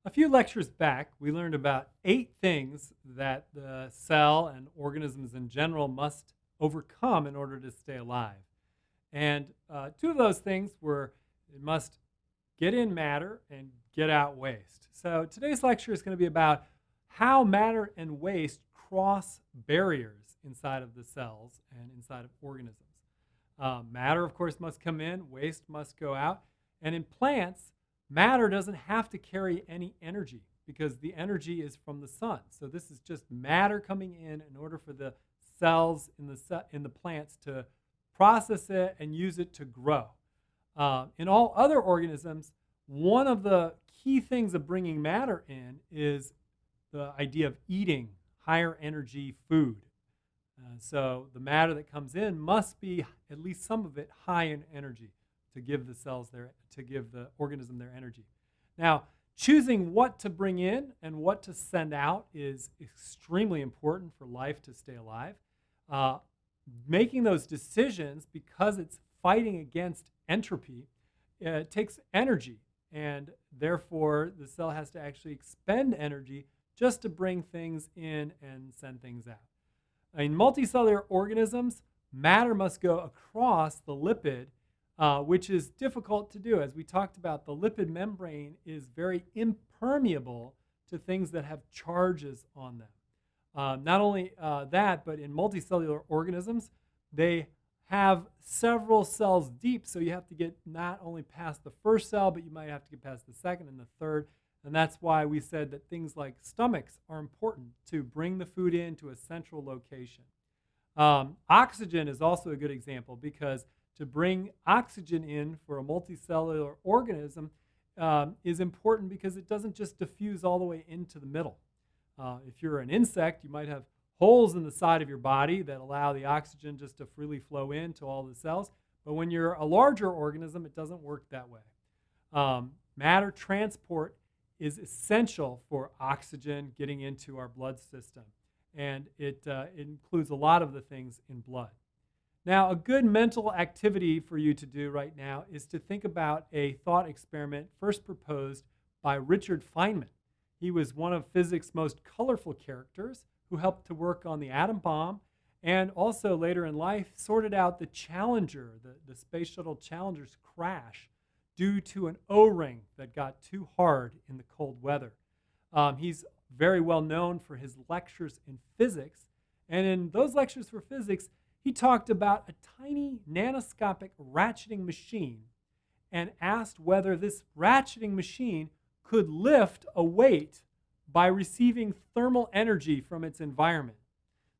A few lectures back, we learned about 8 things that the cell and organisms in general must overcome in order to stay alive. And 2 of those things were it must get in matter and get out waste. So today's lecture is going to be about how matter and waste cross barriers inside of the cells and inside of organisms. Matter, of course, must come in, waste must go out. And in plants, matter doesn't have to carry any energy because the energy is from the sun. So this is just matter coming in order for the cells in the plants to process it and use it to grow. In all other organisms, one of the key things of bringing matter in is the idea of eating higher energy food. So the matter that comes in must be, at least some of it, high in energy to give the organism their energy. Now, choosing what to bring in and what to send out is extremely important for life to stay alive. Making those decisions, because it's fighting against entropy, takes energy, and therefore the cell has to actually expend energy just to bring things in and send things out. In multicellular organisms, matter must go across the lipid, which is difficult to do. As we talked about, the lipid membrane is very impermeable to things that have charges on them. Not only that, but in multicellular organisms, they have several cells deep, so you have to get not only past the first cell, but you might have to get past the second and the third. And that's why we said that things like stomachs are important to bring the food into a central location. Oxygen is also a good example because to bring oxygen in for a multicellular organism is important because it doesn't just diffuse all the way into the middle. If you're an insect, you might have holes in the side of your body that allow the oxygen just to freely flow into all the cells. But when you're a larger organism, it doesn't work that way. Matter transport is essential for oxygen getting into our blood system. And it includes a lot of the things in blood. Now, a good mental activity for you to do right now is to think about a thought experiment first proposed by Richard Feynman. He was one of physics' most colorful characters who helped to work on the atom bomb and also later in life sorted out the Challenger, the Space Shuttle Challenger's crash due to an O-ring that got too hard in the cold weather. He's very well known for his lectures in physics, and in those lectures for physics, he talked about a tiny nanoscopic ratcheting machine and asked whether this ratcheting machine could lift a weight by receiving thermal energy from its environment.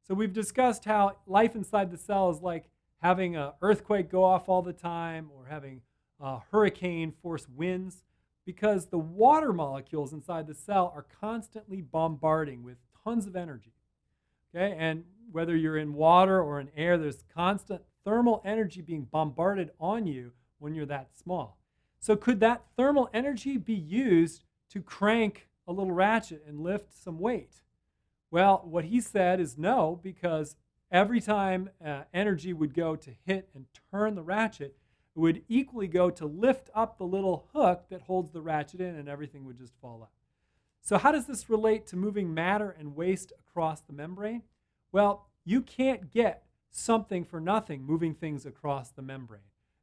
So we've discussed how life inside the cell is like having an earthquake go off all the time or having hurricane force winds, because the water molecules inside the cell are constantly bombarding with tons of energy. Okay, and whether you're in water or in air, there's constant thermal energy being bombarded on you when you're that small. So could that thermal energy be used to crank a little ratchet and lift some weight? Well, what he said is no, because every time energy would go to hit and turn the ratchet, it would equally go to lift up the little hook that holds the ratchet in, and everything would just fall out. So how does this relate to moving matter and waste across the membrane? Well, you can't get something for nothing moving things across the membrane.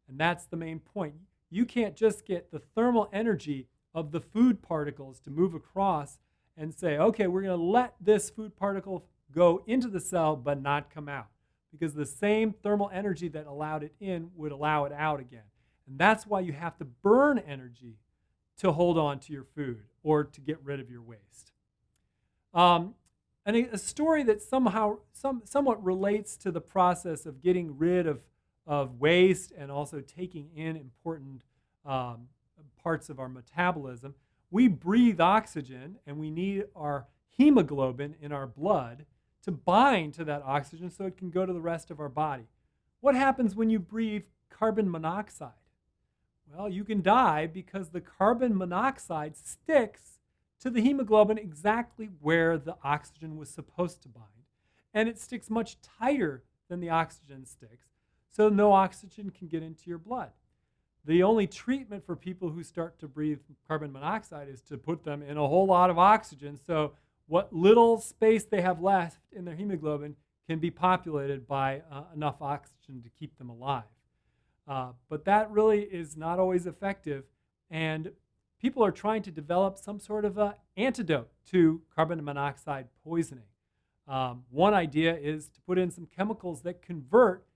And that's the main point. You can't just get the thermal energy of the food particles to move across and say, okay, we're going to let this food particle go into the cell but not come out, because the same thermal energy that allowed it in would allow it out again. And that's why you have to burn energy to hold on to your food or to get rid of your waste. And a story that somewhat relates to the process of getting rid of waste and also taking in important parts of our metabolism. We breathe oxygen, and we need our hemoglobin in our blood to bind to that oxygen so it can go to the rest of our body. What happens when you breathe carbon monoxide? Well, you can die because the carbon monoxide sticks to the hemoglobin exactly where the oxygen was supposed to bind. And it sticks much tighter than the oxygen sticks, so no oxygen can get into your blood. the only treatment for people who start to breathe carbon monoxide is to put them in a whole lot of oxygen. So what little space they have left in their hemoglobin can be populated by enough oxygen to keep them alive. But that really is not always effective, and people are trying to develop some sort of antidote to carbon monoxide poisoning. One idea is to put in some chemicals that convert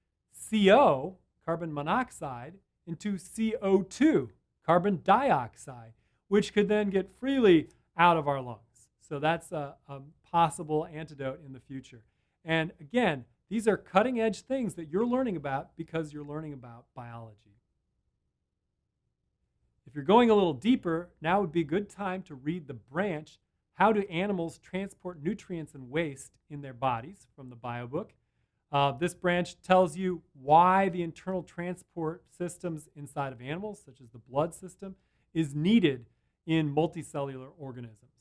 CO, carbon monoxide, into CO2, carbon dioxide, which could then get freely out of our lungs. So that's a possible antidote in the future. And again, these are cutting edge things that you're learning about because you're learning about biology. If you're going a little deeper, now would be a good time to read the branch, How Do Animals Transport Nutrients and Waste in Their Bodies, from the BioBook. This branch tells you why the internal transport systems inside of animals, such as the blood system, is needed in multicellular organisms.